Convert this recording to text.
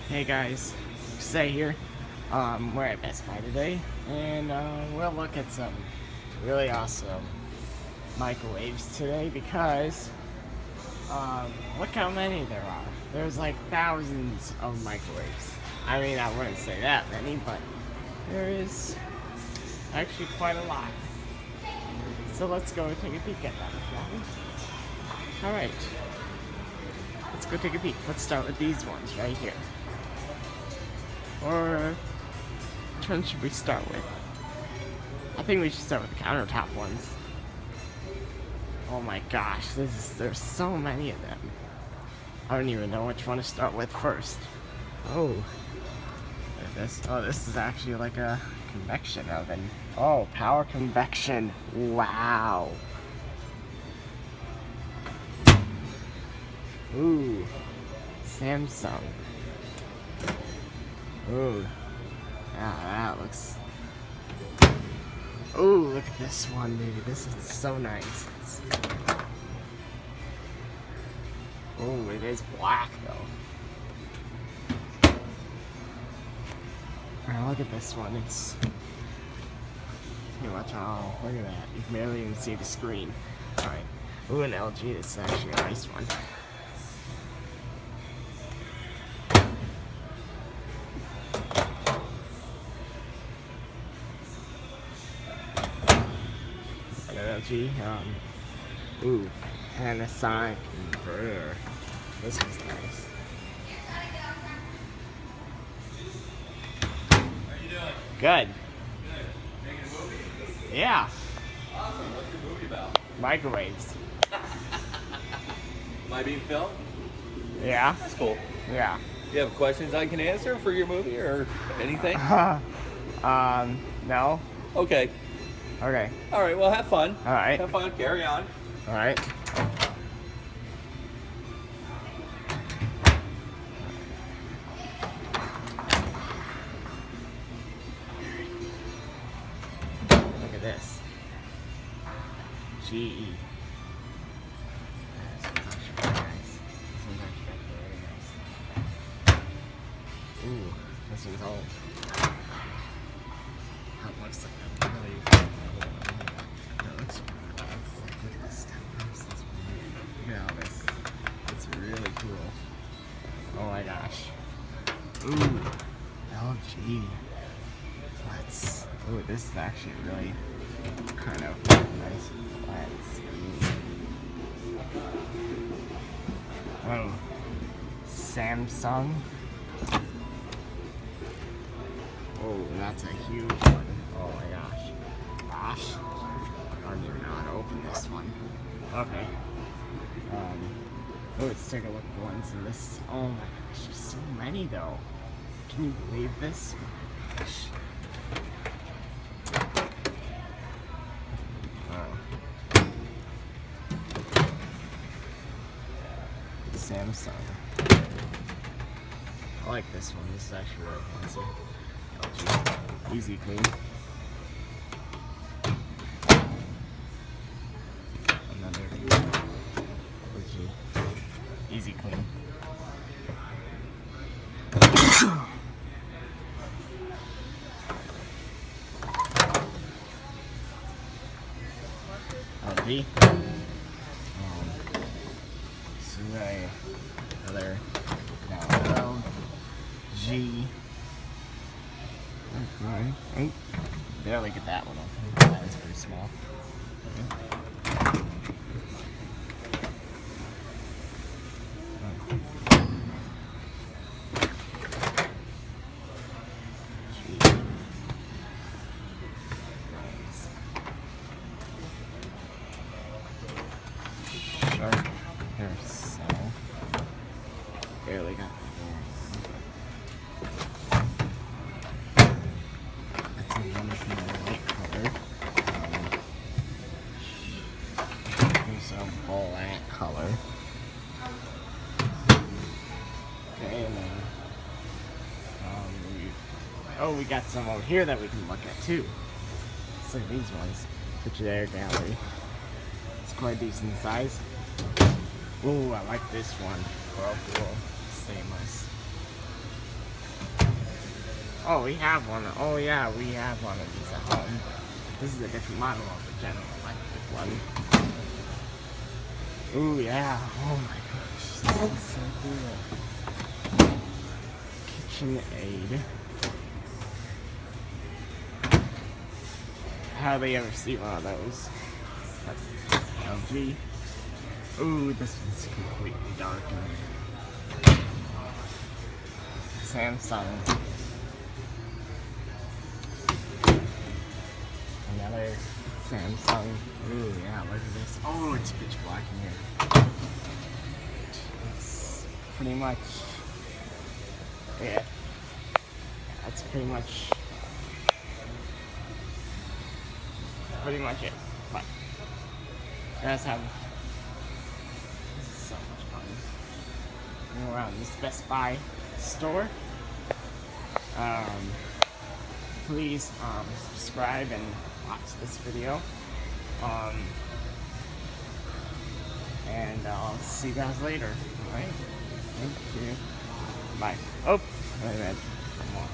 Hey guys, Say here. We're at Best Buy today, and we'll look at some really awesome microwaves today because look how many there are. There's like thousands of microwaves. I mean, I wouldn't say that many, but there is actually quite a lot. So let's go take a peek at them, shall we? Alright, let's go take a peek. Let's start with these ones right here. Or which one should we start with? I think we should start with the countertop ones. Oh my gosh, there's so many of them. I don't even know which one to start with first. Oh, this is actually like a convection oven. Oh, power convection. Wow. Ooh, Samsung. Ooh, yeah, that looks. Ooh, look at this one, dude. This is so nice. Ooh, it is black though. Alright, look at this one. It's. Hey, watch out. Look at that. You can barely even see the screen. Alright. Ooh, an LG. This is actually a nice one. LG, ooh, Panasonic inverter. This was nice. How you doing? Good. Good. Making a movie? Yeah. Awesome. What's your movie about? Microwaves. Am I being filmed? Yeah. That's cool. Yeah. You have questions I can answer for your movie or anything? No. Okay. Okay. All right. Well, have fun. All right. Have fun. Carry on. All right. Look at this. GE. This one's actually really nice. This one's actually really nice. Ooh, this one's old. That looks like a really that looks look at this stuff. Look at all this. It's really cool. Oh my gosh. Ooh, LG. Ooh, this is actually really kind of nice flat screen. Oh, Samsung. Oh, that's a huge one. Oh my gosh. Gosh. I don't even know how to open this one. Okay. Oh, let's take a look at the ones in this. Oh my gosh, there's so many though. Can you believe this? Gosh. Samsung. I like this one. This is actually really fancy. LG. Easy clean. Another LG. Easy clean. LG. Another LG. Okay. Oh, barely get that one open. That is pretty small. Okay. Sharp hair cell. Barely got that. That's a wonderful white color. Here's a black color. Okay, and then we got some over here that we can look at too. Let's look at these ones. Picture Air Gallery. It's quite decent size. Ooh, I like this one. Whirlpool, stainless. Oh, we have one. Oh, yeah, we have one of these at home. This is a different model of the General Electric one. Ooh, yeah. Oh my gosh. This is so cool. KitchenAid. Hardly ever see one of those. That's LG. Ooh, this one's completely dark. Samsung. Another Samsung. Ooh, yeah, look at this. Oh, it's pitch black in here. It's pretty much, yeah, that's pretty much it. But you guys have, this is so much fun. Going around this Best Buy store. Please subscribe and watch this video. And I'll see you guys later. Alright? Thank you. Bye. Oh, wait a minute. One more.